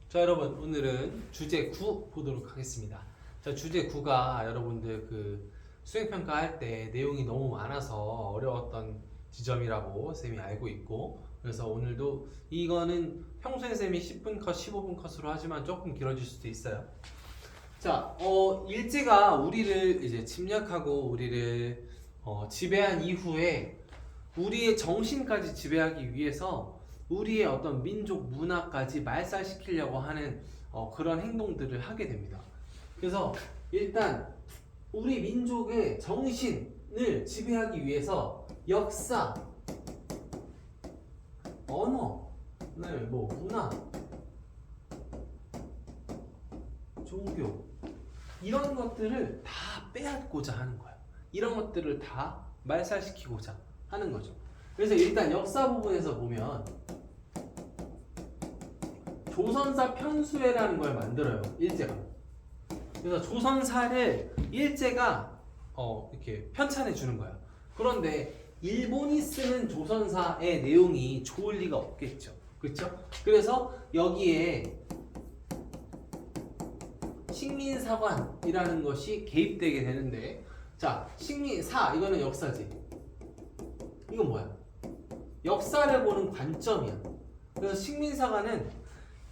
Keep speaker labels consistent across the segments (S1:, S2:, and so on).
S1: 자, 여러분, 오늘은 주제 9 보도록 하겠습니다. 자, 주제 9가 여러분들 그 수행평가 할 때 내용이 너무 많아서 어려웠던 지점이라고 쌤이 알고 있고, 그래서 오늘도 이거는 평소에 쌤이 10분 컷, 15분 컷으로 하지만 조금 길어질 수도 있어요. 자, 일제가 우리를 이제 침략하고 우리를 지배한 이후에 우리의 정신까지 지배하기 위해서 우리의 어떤 민족 문화까지 말살시키려고 하는 그런 행동들을 하게 됩니다. 그래서 일단 우리 민족의 정신을 지배하기 위해서 역사, 언어, 문화, 종교 이런 것들을 다 빼앗고자 하는 거예요. 이런 것들을 다 말살시키고자 하는 거죠. 그래서 일단 역사 부분에서 보면 조선사 편수회라는 걸 만들어요, 일제가. 그래서 조선사를 일제가 이렇게 편찬해 주는 거야. 그런데 일본이 쓰는 조선사의 내용이 좋을 리가 없겠죠. 그렇죠? 그래서 여기에 식민사관이라는 것이 개입되게 되는데, 자, 식민사 이거는 역사지. 이건 뭐야? 역사를 보는 관점이야. 그래서 식민사관은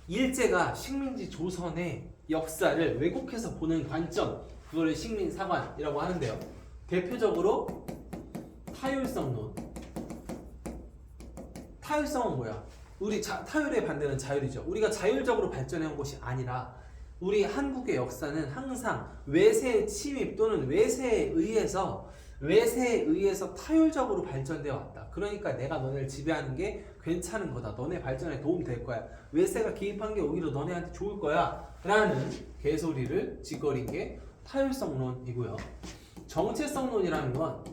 S1: 일제가 식민지 조선의 역사를 왜곡해서 보는 관점, 그거를 식민사관이라고 하는데요. 대표적으로 타율성론. 타율성은 뭐야? 타율의 반대는 자율이죠. 우리가 자율적으로 발전해온 것이 아니라 우리 한국의 역사는 항상 외세의 침입 또는 외세에 의해서 타율적으로 발전되어 왔다. 그러니까 내가 너네를 지배하는 게 괜찮은 거다. 너네 발전에 도움 될 거야. 외세가 개입한 게 오히려 너네한테 좋을 거야. 라는 개소리를 짓거린 게 타율성론이고요. 정체성론이라는 건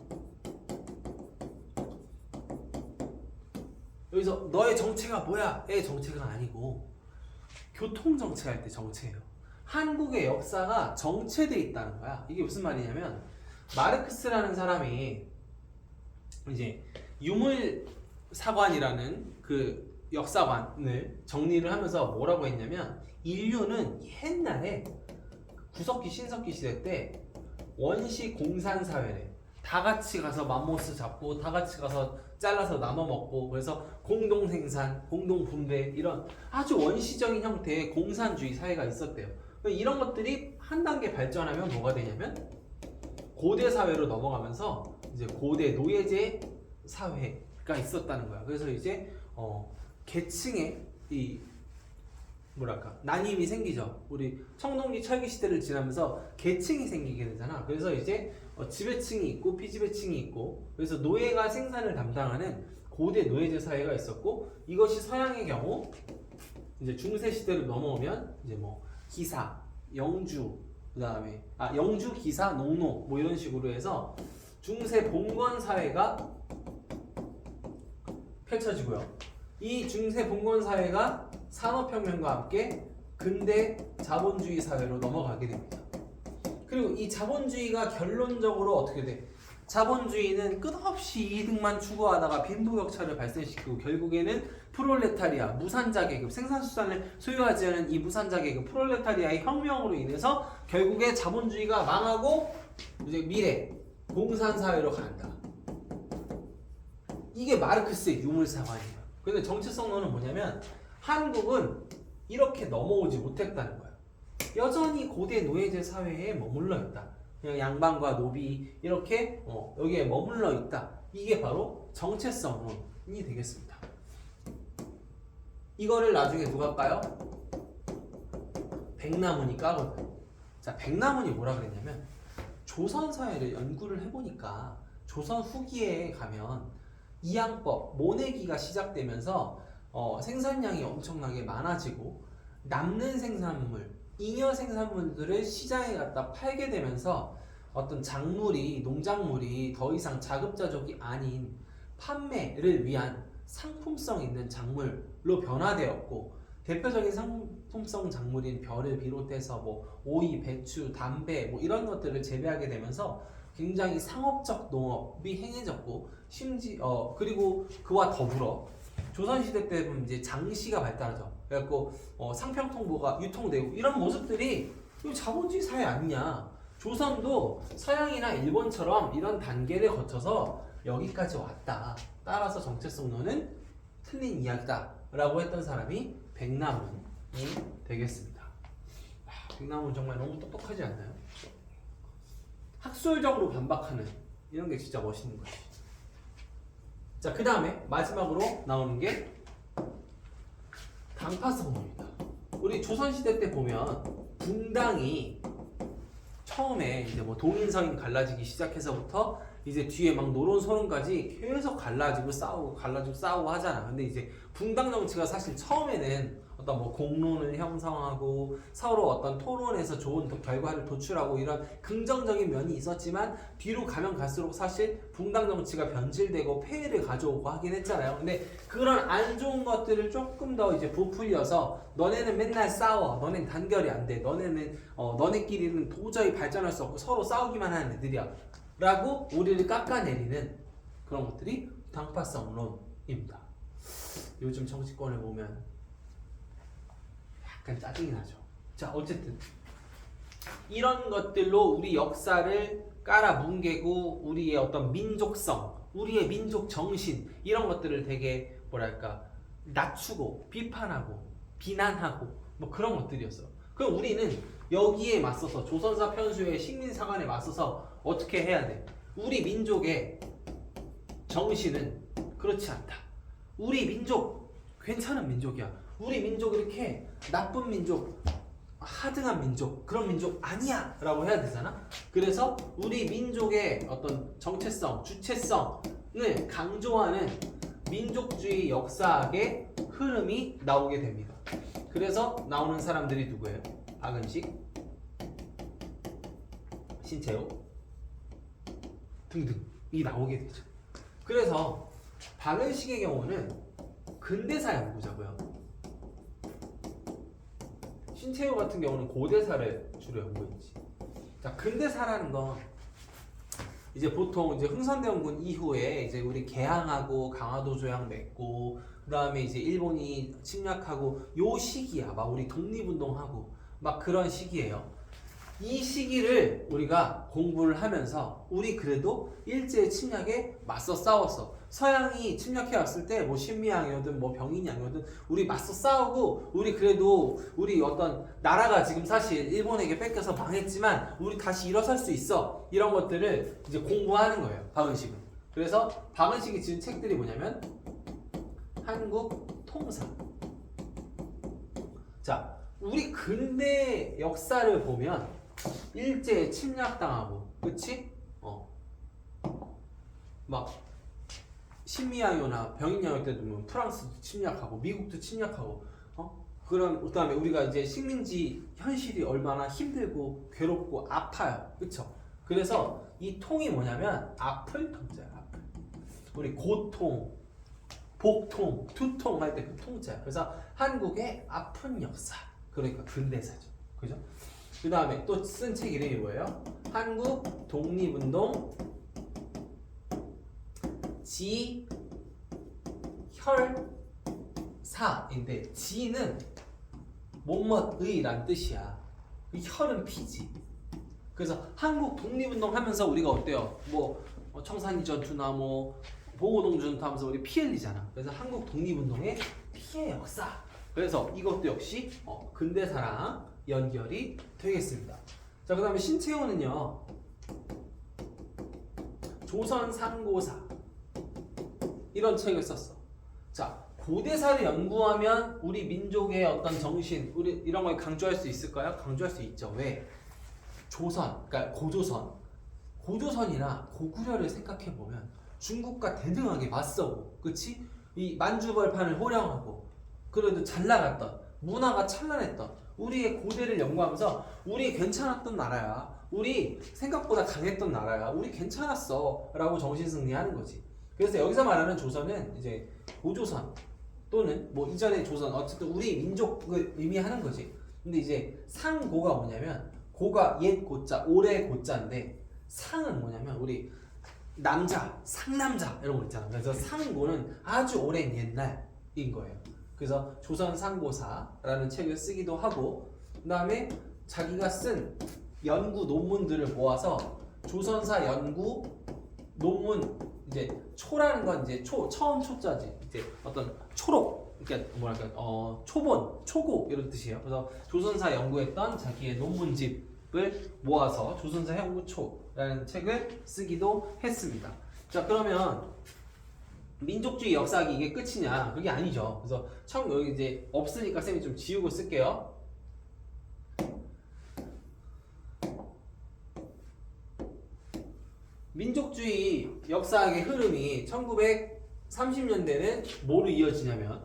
S1: 여기서 너의 정체가 뭐야? 의 정체가 아니고 교통정체 할 때 정체예요. 한국의 역사가 정체되어 있다는 거야. 이게 무슨 말이냐면 마르크스라는 사람이 이제 유물사관이라는 그 역사관을 정리를 하면서 뭐라고 했냐면 인류는 옛날에 구석기 신석기 시대 때 원시 공산 사회래. 다 같이 가서 맘모스 잡고 다 같이 가서 잘라서 나눠 먹고, 그래서 공동 생산, 공동 분배 이런 아주 원시적인 형태의 공산주의 사회가 있었대요. 이런 것들이 한 단계 발전하면 뭐가 되냐면 고대 사회로 넘어가면서 이제 고대 노예제 사회가 있었다는 거야. 그래서 이제 계층의 이 나님이 생기죠. 우리 청동기 철기 시대를 지나면서 계층이 생기게 되잖아. 그래서 이제 지배층이 있고 피지배층이 있고, 그래서 노예가 생산을 담당하는 고대 노예제 사회가 있었고, 이것이 서양의 경우 이제 중세 시대로 넘어오면 이제 기사, 영주, 그다음에 영주, 기사, 농노 이런 식으로 해서 중세 봉건 사회가 펼쳐지고요. 이 중세 봉건 사회가 산업혁명과 함께 근대 자본주의 사회로 넘어가게 됩니다. 그리고 이 자본주의가 결론적으로 어떻게 돼? 자본주의는 끝없이 이득만 추구하다가 빈부격차를 발생시키고 결국에는 프롤레타리아, 무산자 계급, 생산수단을 소유하지 않은 이 무산자 계급, 프롤레타리아의 혁명으로 인해서 결국에 자본주의가 망하고 이제 미래 공산사회로 간다. 이게 마르크스의 유물사관이에요. 근데 정체성론은 뭐냐면 한국은 이렇게 넘어오지 못했다는 거야. 여전히 고대 노예제 사회에 머물러 있다. 그냥 양반과 노비 이렇게 여기에 머물러 있다. 이게 바로 정체성론이 되겠습니다. 이거를 나중에 누가 까요? 백나문이 까거든. 자, 백나문이 뭐라 그랬냐면 조선 사회를 연구를 해보니까 조선 후기에 가면 이양법, 모내기가 시작되면서 생산량이 엄청나게 많아지고 남는 생산물, 잉여 생산물들을 시장에 갖다 팔게 되면서 어떤 농작물이 더 이상 자급자족이 아닌 판매를 위한 상품성 있는 작물로 변화되었고, 대표적인 상품성 작물인 벼를 비롯해서 오이, 배추, 담배 이런 것들을 재배하게 되면서 굉장히 상업적 농업이 행해졌고, 그리고 그와 더불어 조선시대 때 보면 이제 장시가 발달하죠. 그래갖고 상평통보가 유통되고 이런 모습들이 이거 자본주의 사회 아니냐. 조선도 서양이나 일본처럼 이런 단계를 거쳐서 여기까지 왔다. 따라서 정체성론은 틀린 이야기다 라고 했던 사람이 백남훈이 되겠습니다. 백남훈 정말 너무 똑똑하지 않나요? 학술적으로 반박하는 이런 게 진짜 멋있는 거지. 자, 그 다음에 마지막으로 나오는 게 당파성론입니다. 우리 조선시대 때 보면 분당이 처음에 이제 뭐 동인서인 갈라지기 시작해서부터 이제 뒤에 막 노론소론까지 계속 갈라지고 싸우고 하잖아. 근데 이제 분당 정치가 사실 처음에는 어떤 뭐 공론을 형성하고 서로 어떤 토론에서 좋은 결과를 도출하고 이런 긍정적인 면이 있었지만 뒤로 가면 갈수록 사실 분당 정치가 변질되고 폐해를 가져오고 하긴 했잖아요. 근데 그런 안 좋은 것들을 조금 더 이제 부풀려서 너네는 맨날 싸워, 너네는 단결이 안 돼, 너네끼리는 도저히 발전할 수 없고 서로 싸우기만 하는 애들이야 라고 우리를 깎아내리는 그런 것들이 당파성론입니다. 요즘 정치권을 보면 약간 짜증이 나죠. 자, 어쨌든 이런 것들로 우리 역사를 깔아뭉개고 우리의 어떤 민족성, 우리의 민족 정신 이런 것들을 되게 뭐랄까 낮추고 비판하고 비난하고 뭐 그런 것들이었어. 그럼 우리는 여기에 맞서서 조선사 편수의 식민사관에 맞서서 어떻게 해야 돼? 우리 민족의 정신은 그렇지 않다. 우리 민족 괜찮은 민족이야. 우리 민족 이렇게 나쁜 민족, 하등한 민족, 그런 민족 아니야 라고 해야 되잖아. 그래서 우리 민족의 어떤 정체성, 주체성을 강조하는 민족주의 역사학의 흐름이 나오게 됩니다. 그래서 나오는 사람들이 누구예요? 박은식, 신채호 등등이 나오게 되죠. 그래서 박은식의 경우는 근대사 연구자고요. 신채호 같은 경우는 고대사를 주로 연구했지. 자, 근대사라는 건 이제 보통 이제 흥선대원군 이후에 이제 우리 개항하고 강화도 조약 맺고 그다음에 이제 일본이 침략하고 요 시기야. 막 우리 독립운동하고 막 그런 시기예요. 이 시기를 우리가 공부를 하면서 우리 그래도 일제의 침략에 맞서 싸웠어. 서양이 침략해 왔을 때 뭐 신미양이든 뭐 병인양이든 우리 맞서 싸우고 우리 그래도 우리 어떤 나라가 지금 사실 일본에게 뺏겨서 망했지만 우리 다시 일어설 수 있어. 이런 것들을 이제 공부하는 거예요. 박은식은. 그래서 박은식이 지은 책들이 뭐냐면 한국 통사. 자, 우리 근대 역사를 보면 일제에 침략당하고, 그치? 막 신미양요나 병인양요 때도 보면 프랑스도 침략하고 미국도 침략하고, 그다음에 우리가 이제 식민지 현실이 얼마나 힘들고 괴롭고 아파요, 그쵸? 그래서 이 통이 뭐냐면 아플 통자야, 아플. 우리 고통, 복통, 두통 할 때 그 통자야. 그래서 한국의 아픈 역사, 그러니까 근대사죠, 그죠? 그 다음에 또 쓴 책 이름이 뭐예요? 한국 독립운동 지혈사인데 지는 못멋의란 뜻이야. 혈은 피지. 그래서 한국 독립운동 하면서 우리가 어때요? 뭐 청산리 전투나 뭐 보고동 전투 하면서 우리 피 흘리잖아. 그래서 한국 독립운동의 피해 역사. 그래서 이것도 역시 근대사랑 연결이 되겠습니다. 자, 그 다음에 신채호는요, 조선상고사 이런 책을 썼어. 자, 고대사를 연구하면 우리 민족의 어떤 정신, 우리 이런 걸 강조할 수 있을까요? 강조할 수 있죠. 왜? 조선, 그러니까 고조선이나 고구려를 생각해 보면 중국과 대등하게 맞서고, 그치? 이 만주벌판을 호령하고, 그래도 잘 나갔던, 문화가 찬란했던 우리의 고대를 연구하면서 우리 괜찮았던 나라야. 우리 생각보다 강했던 나라야. 우리 괜찮았어. 라고 정신승리하는 거지. 그래서 여기서 말하는 조선은 이제 고조선 또는 뭐 이전의 조선, 어쨌든 우리 민족을 의미하는 거지. 근데 이제 상고가 뭐냐면, 고가 옛 고자, 올해 고자인데, 상은 뭐냐면 우리 남자, 상남자 이런 거 있잖아. 그래서 상고는 아주 오랜 옛날, 거예요. 그래서 조선상고사라는 책을 쓰기도 하고, 그 다음에 자기가 쓴 연구 논문들을 모아서 조선사 연구 논문, 이제 초라는 건 이제 처음 초자지, 이제 어떤 초록, 그러니까 뭐랄까 초본, 초고 이런 뜻이에요. 그래서 조선사 연구했던 자기의 논문집을 모아서 조선사 연구초라는 책을 쓰기도 했습니다. 자, 그러면 민족주의 역사학이 이게 끝이냐? 그게 아니죠. 그래서 처음 여기 이제 없으니까 쌤이 좀 지우고 쓸게요. 민족주의 역사학의 흐름이 1930년대는 뭐로 이어지냐면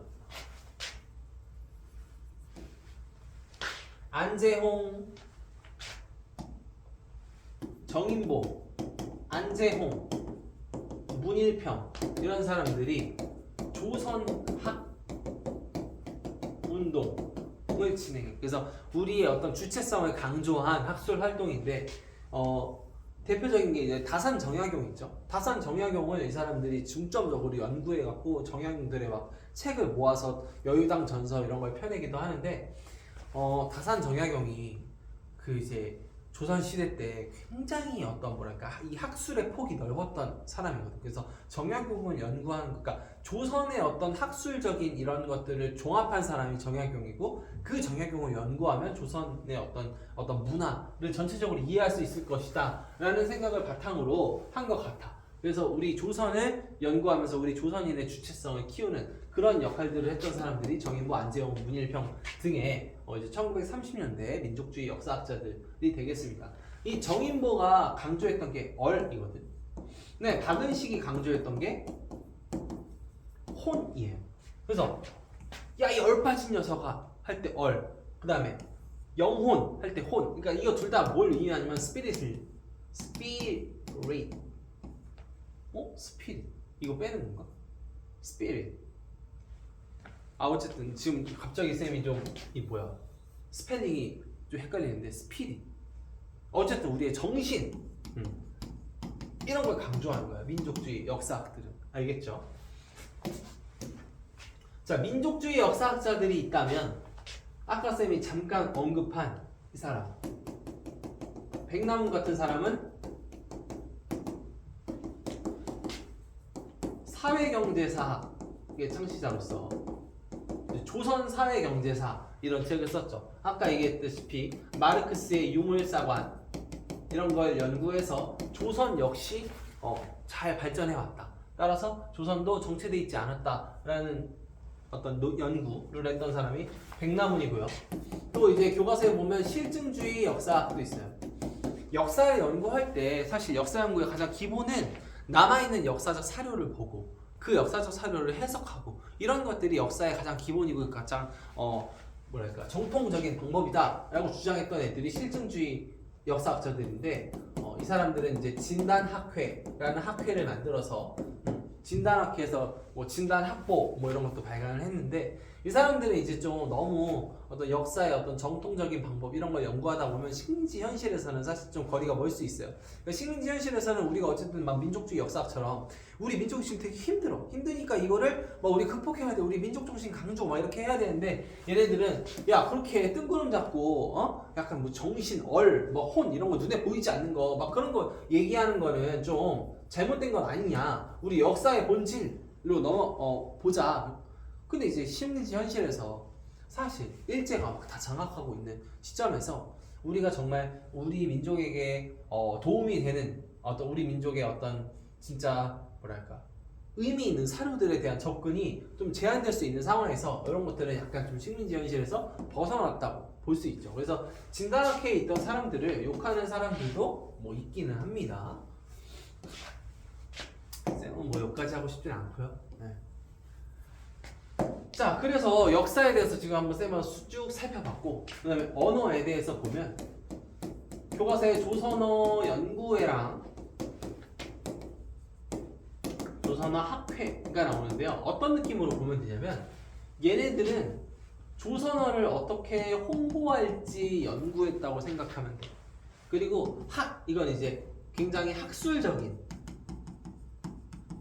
S1: 안재홍, 정인보, 안재홍, 문일평 이런 사람들이 조선학 운동을 진행해. 그래서 우리의 어떤 주체성을 강조한 학술 활동인데 대표적인 게 이제 다산 정약용 있죠. 다산 정약용을 이 사람들이 중점적으로 연구해 갖고 정약용들의 막 책을 모아서 여유당 전서 이런 걸 펴내기도 하는데 다산 정약용이 그 이제 조선 시대 때 굉장히 어떤 뭐랄까 이 학술의 폭이 넓었던 사람이거든요. 그래서 정약용을 연구한, 그러니까 조선의 어떤 학술적인 이런 것들을 종합한 사람이 정약용이고, 그 정약용을 연구하면 조선의 어떤 문화를 전체적으로 이해할 수 있을 것이다라는 생각을 바탕으로 한 것 같아. 그래서 우리 조선을 연구하면서 우리 조선인의 주체성을 키우는 그런 역할들을 했던 사람들이 정인보, 안재홍, 문일평 등의 이제 1930년대 민족주의 역사학자들이 되겠습니다. 이 정인보가 강조했던 게 얼이거든. 네, 박은식이 강조했던 게 혼이에요. 그래서 야, 이 얼빠진 녀석아 할 때 얼, 그 다음에 영혼 할 때 혼. 그러니까 이거 둘 다 뭘 의미하냐면 스피릿. 스피릿 이거 빼는 건가? 스피릿. 어쨌든 지금 갑자기 쌤이 좀 스펠링이 좀 헷갈리는데 스피릿. 어쨌든 우리의 정신 이런 걸 강조하는 거야 민족주의 역사학들은. 알겠죠? 자, 민족주의 역사학자들이 있다면 아까 쌤이 잠깐 언급한 이 사람 백남훈 같은 사람은 사회경제사의 창시자로서 조선 사회경제사 이런 책을 썼죠. 아까 얘기했다시피 마르크스의 유물사관 이런 걸 연구해서 조선 역시 잘 발전해왔다. 따라서 조선도 정체돼 있지 않았다라는 어떤 연구를 했던 사람이 백남훈이고요. 또 이제 교과서에 보면 실증주의 역사학도 있어요. 역사를 연구할 때 사실 역사 연구의 가장 기본은 남아있는 역사적 사료를 보고 그 역사적 사료를 해석하고 이런 것들이 역사의 가장 기본이고 가장 정통적인 방법이다라고 주장했던 애들이 실증주의 역사학자들인데 이 사람들은 이제 진단학회라는 학회를 만들어서 진단학회에서 진단학보 이런 것도 발간을 했는데, 이 사람들은 이제 좀 너무 어떤 역사의 어떤 정통적인 방법 이런 걸 연구하다 보면 식민지 현실에서는 사실 좀 거리가 멀 수 있어요. 그러니까 식민지 현실에서는 우리가 어쨌든 막 민족주의 역사처럼 우리 민족 정신 되게 힘드니까 이거를 우리 극복해야 돼, 우리 민족 정신 강조 이렇게 해야 되는데, 얘네들은 야 그렇게 뜬구름 잡고 약간 정신 혼 이런 거 눈에 보이지 않는 거 그런 거 얘기하는 거는 좀 잘못된 건 아니냐, 우리 역사의 본질로 보자. 근데 이제 식민지 현실에서 사실 일제가 다 장악하고 있는 시점에서 우리가 정말 우리 민족에게 도움이 되는 우리 민족의 어떤 진짜 의미 있는 사료들에 대한 접근이 좀 제한될 수 있는 상황에서 이런 것들은 약간 좀 식민지 현실에서 벗어났다고 볼 수 있죠. 그래서 진단학회에 있던 사람들을 욕하는 사람들도 있기는 합니다. 쌤은 여기까지 하고 싶진 않고요. 네. 자, 그래서 역사에 대해서 지금 한번 쌤은 쭉 살펴봤고, 그 다음에 언어에 대해서 보면 교과서에 조선어 연구회랑 조선어 학회가 나오는데요. 어떤 느낌으로 보면 되냐면 얘네들은 조선어를 어떻게 홍보할지 연구했다고 생각하면 돼요. 그리고 이건 이제 굉장히 학술적인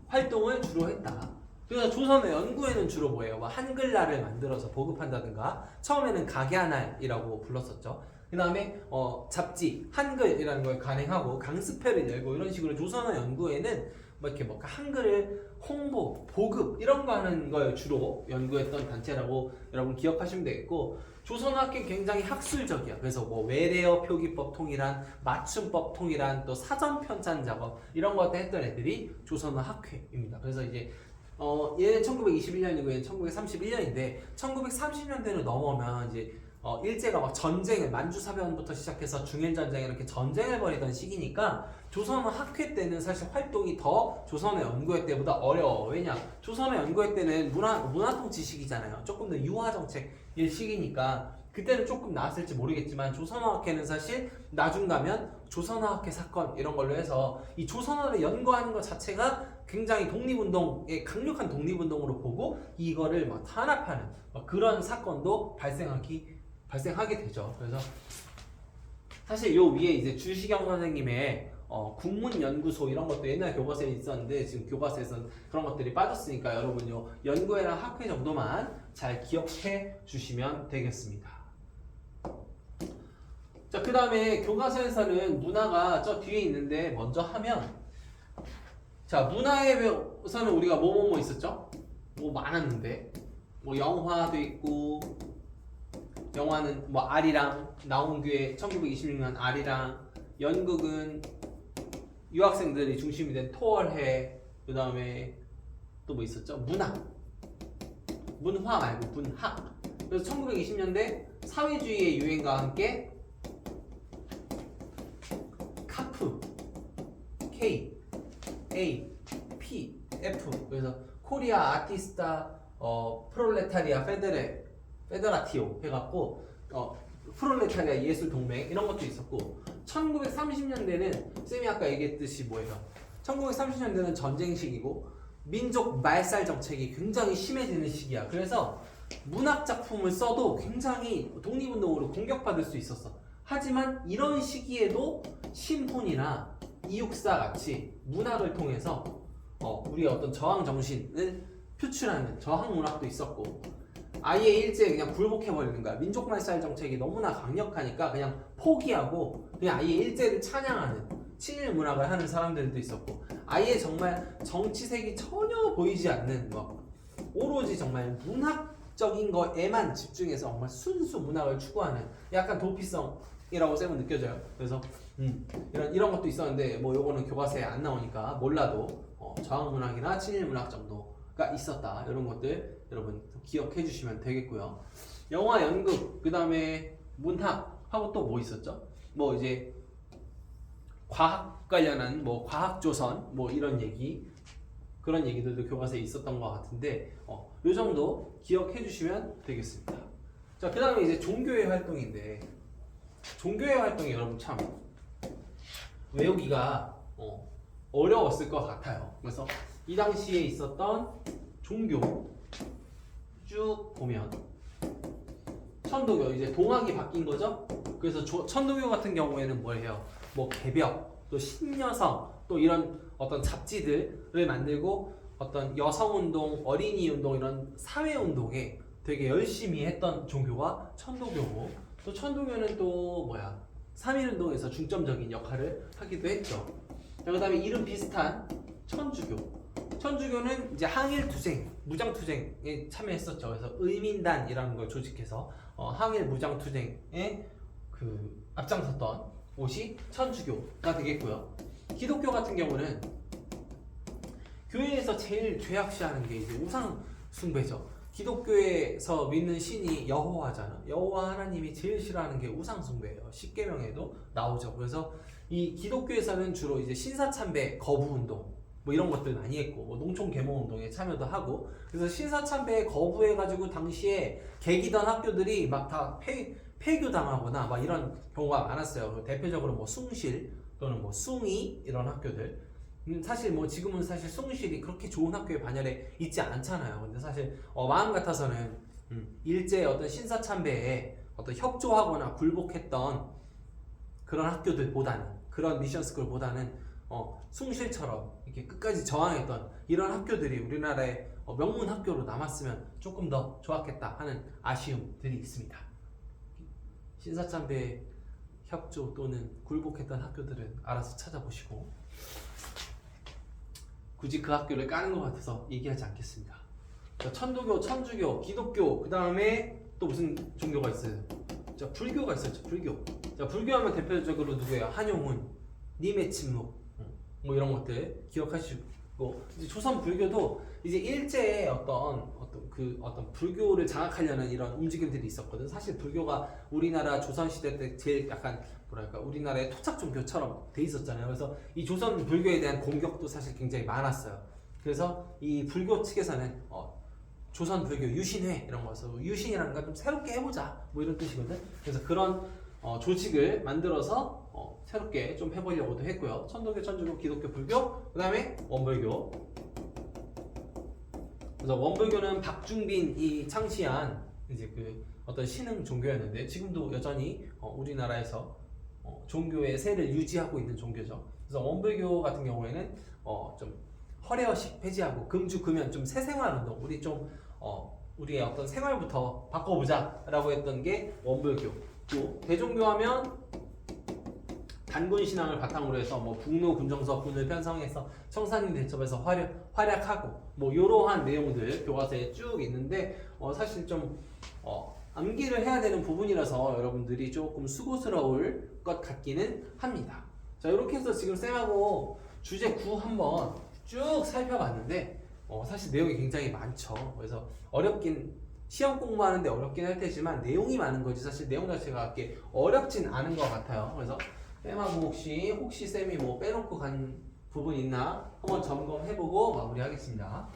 S1: 활동을 주로 했다. 그래서 조선의 연구에는 주로 뭐예요? 뭐 한글날을 만들어서 보급한다든가 처음에는 각야날이라고 불렀었죠. 그 다음에 잡지 한글이라는 걸 간행하고 강습회를 열고 이런 식으로 조선의 연구에는 뭐 이렇게 뭐 한글을 홍보, 보급 이런 거 하는 걸 주로 연구했던 단체라고 여러분 기억하시면 되겠고, 조선어학회 굉장히 학술적이야. 그래서 뭐 외래어 표기법 통일한, 맞춤법 통일한, 또 사전 편찬 작업 이런 거 했던 애들이 조선어학회입니다. 그래서 이제 얘는 1921년이고 얘는 1931년인데 1930년대로 넘어오면 이제 일제가 막 전쟁을 만주사변부터 시작해서 중일전쟁 이렇게 전쟁을 벌이던 시기니까 조선어 학회 때는 사실 활동이 더 조선어 연구회 때보다 어려워. 왜냐? 조선어 연구회 때는 문화통 지식이잖아요. 조금 더 유화 정책일 시기니까 그때는 조금 나았을지 모르겠지만 조선어 학회는 사실 나중 가면 조선어 학회 사건 이런 걸로 해서 이 조선어를 연구하는 것 자체가 굉장히 독립운동의 강력한 독립운동으로 보고 이거를 막 탄압하는 그런 사건도 발생하게 되죠. 그래서 사실 요 위에 이제 주시경 선생님의 국문연구소 이런 것도 옛날 교과서에 있었는데 지금 교과서에서는 그런 것들이 빠졌으니까 여러분 요 연구회랑 학회 정도만 잘 기억해 주시면 되겠습니다. 자, 그 다음에 교과서에서는 문화가 저 뒤에 있는데 먼저 하면, 자, 문화에서는 우리가 뭐 있었죠? 뭐 많았는데 뭐 영화도 있고, 영화는 뭐 아리랑, 나온규의 1926년 아리랑, 연극은 유학생들이 중심이 된 토월회, 그 다음에 또 뭐 있었죠? 문화 말고 문학. 그래서 1920년대 사회주의의 유행과 함께 카프, K, A, P, F, 그래서 코리아 아티스타 프롤레타리아 페데라티오 해갖고 프롤레타리아 예술 동맹 이런 것도 있었고, 1930년대는 쌤이 아까 얘기했듯이 뭐예요? 1930년대는 전쟁 시기고 민족 말살 정책이 굉장히 심해지는 시기야. 그래서 문학 작품을 써도 굉장히 독립운동으로 공격받을 수 있었어. 하지만 이런 시기에도 신혼이나 이육사 같이 문학을 통해서 우리의 어떤 저항 정신을 표출하는 저항 문학도 있었고, 아예 일제에 그냥 굴복해버리는 거야. 민족 말살 정책이 너무나 강력하니까 그냥 포기하고 그냥 아예 일제를 찬양하는 친일 문학을 하는 사람들도 있었고, 아예 정말 정치색이 전혀 보이지 않는 오로지 정말 문학적인 거에만 집중해서 정말 순수 문학을 추구하는 약간 도피성이라고 쌤은 느껴져요. 그래서 이런 것도 있었는데 뭐 요거는 교과서에 안 나오니까 몰라도 저항 문학이나 친일 문학 정도가 있었다. 이런 것들 여러분 기억해 주시면 되겠고요. 영화, 연극, 그 다음에 문학 하고 또 뭐 있었죠? 뭐 이제 과학 관련한 뭐 과학조선 뭐 이런 그런 얘기들도 교과서에 있었던 것 같은데 요 정도 기억해 주시면 되겠습니다. 자, 그 다음에 이제 종교의 활동인데, 종교의 활동이 여러분 참 외우기가 어려웠을 것 같아요. 그래서 이 당시에 있었던 종교 쭉 보면 천도교, 이제 동학이 바뀐 거죠. 그래서 천도교 같은 경우에는 뭘 해요? 뭐 개벽, 또 신여성, 또 이런 어떤 잡지들을 만들고 어떤 여성운동, 어린이운동 이런 사회운동에 되게 열심히 했던 종교가 천도교고, 또 천도교는 또 3.1운동에서 중점적인 역할을 하기도 했죠. 그 다음에 이름 비슷한 천주교. 천주교는 이제 항일투쟁, 무장투쟁에 참여했었죠. 그래서 의민단이라는 걸 조직해서 항일 무장투쟁에 앞장섰던 곳이 천주교가 되겠고요. 기독교 같은 경우는 교회에서 제일 죄악시하는 게 이제 우상 숭배죠. 기독교에서 믿는 신이 여호와잖아. 여호와 하나님이 제일 싫어하는 게 우상 숭배예요. 십계명에도 나오죠. 그래서 이 기독교에서는 주로 이제 신사참배 거부 운동 뭐 이런 것들 많이 했고, 뭐 농촌 계몽 운동에 참여도 하고, 그래서 신사참배 거부해가지고 당시에 개기던 학교들이 막 다 폐교당하거나 막 이런 경우가 많았어요. 대표적으로 뭐 숭실 또는 뭐 숭이 이런 학교들. 사실 뭐 지금은 사실 숭실이 그렇게 좋은 학교에 반열에 있지 않잖아요. 근데 사실 마음 같아서는 일제의 어떤 신사참배에 어떤 협조하거나 굴복했던 그런 학교들보다는, 그런 미션스쿨보다는 숭실처럼 이렇게 끝까지 저항했던 이런 학교들이 우리나라에 명문 학교로 남았으면 조금 더 좋았겠다 하는 아쉬움들이 있습니다. 신사참배 협조 또는 굴복했던 학교들은 알아서 찾아보시고 굳이 그 학교를 까는 것 같아서 얘기하지 않겠습니다. 자, 천도교, 천주교, 기독교, 그 다음에 또 무슨 종교가 있어요? 자, 불교가 있었죠. 불교. 자, 불교하면 대표적으로 누구예요? 한용운, 님의 침묵, 뭐 이런 것들 기억하시고, 이제 조선 불교도 이제 일제의 어떤 불교를 장악하려는 이런 움직임들이 있었거든. 사실 불교가 우리나라 조선 시대 때 제일 약간 뭐랄까 우리나라의 토착 종교처럼 돼 있었잖아요. 그래서 이 조선 불교에 대한 공격도 사실 굉장히 많았어요. 그래서 이 불교 측에서는 조선 불교 유신회 이런 거서 유신이라는 걸 좀 새롭게 해보자 뭐 이런 뜻이거든. 그래서 그런 조직을 만들어서 새롭게 좀 해보려고도 했고요. 천도교, 천주교, 기독교, 불교, 그 다음에 원불교. 그래서 원불교는 박중빈이 창시한 이제 그 어떤 신흥 종교였는데 지금도 여전히 우리나라에서 종교의 세를 유지하고 있는 종교죠. 그래서 원불교 같은 경우에는 좀 허례허식 폐지하고 금주 금연 좀 새생활 운동 우리 좀 우리의 어떤 생활부터 바꿔보자라고 했던 게 원불교. 또 대종교하면 단군 신앙을 바탕으로 해서 뭐 북로 군정서 군을 편성해서 청산리 대첩에서 활약하고 뭐 이러한 내용들 교과서에 쭉 있는데 사실 좀 암기를 해야 되는 부분이라서 여러분들이 조금 수고스러울 것 같기는 합니다. 자, 이렇게 해서 지금 쌤하고 주제 9 한번 쭉 살펴봤는데 사실 내용이 굉장히 많죠. 그래서 어렵긴 시험 공부하는데 어렵긴 할 테지만 내용이 많은 거지 사실 내용 자체가 그렇게 어렵진 않은 것 같아요. 그래서 쌤하고 혹시 쌤이 뭐 빼놓고 간 부분 있나 한번 점검해보고 마무리하겠습니다.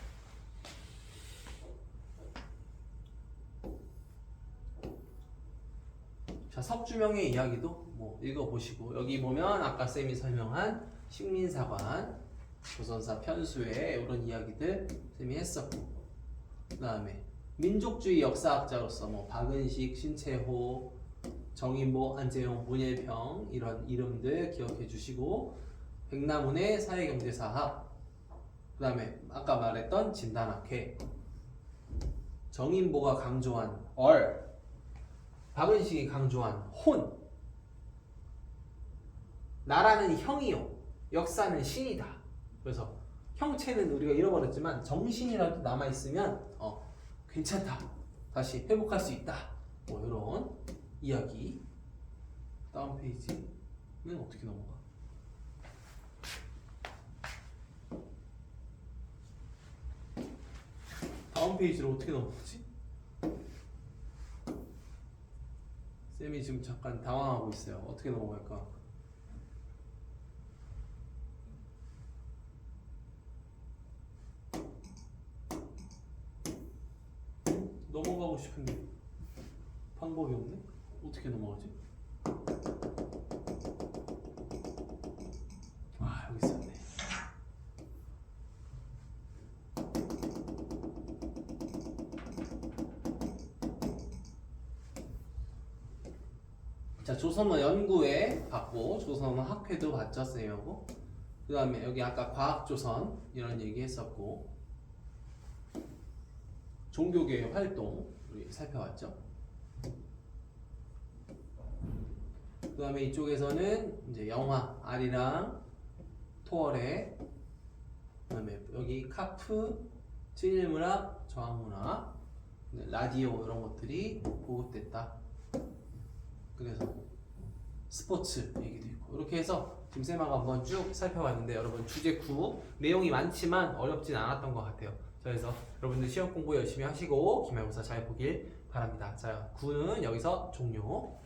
S1: 자, 석주명의 이야기도 뭐 읽어보시고 여기 보면 아까 쌤이 설명한 식민사관, 조선사 편수회 이런 이야기들 쌤이 했었고 그 다음에 민족주의 역사학자로서 뭐 박은식, 신채호, 정인보, 안재용, 문예평 이런 이름들 기억해 주시고 백남훈의 사회경제사학 그 다음에 아까 말했던 진단학회 정인보가 강조한 박은식이 강조한 혼 나라는 형이요 역사는 신이다. 그래서 형체는 우리가 잃어버렸지만 정신이라도 남아있으면 괜찮다. 다시 회복할 수 있다. 뭐 이런 이야기. 다음 페이지는 어떻게 넘어가? 다음 페이지로 어떻게 넘어가지? 쌤이 지금 잠깐 당황하고 있어요. 어떻게 넘어갈까? 넘어가고 싶은데 방법이 없네? 어떻게 넘어가지? 아, 여기 있었네. 자, 조선어 연구회 봤고 조선어 학회도 봤죠, 쌤하고. 그 다음에 여기 아까 과학조선 이런 얘기 했었고 종교계의 활동 우리 살펴봤죠. 그 다음에 이쪽에서는 이제 영화 아리랑 토월의 그 다음에 여기 카프 친일문학 저항문학 라디오 이런 것들이 보급됐다. 그래서 스포츠 얘기도 있고 이렇게 해서 지금 쌤하고 한번 쭉 살펴봤는데 여러분 주제 9 내용이 많지만 어렵진 않았던 것 같아요. 그래서 여러분들 시험 공부 열심히 하시고 기말고사 잘 보길 바랍니다. 자, 9는 여기서 종료.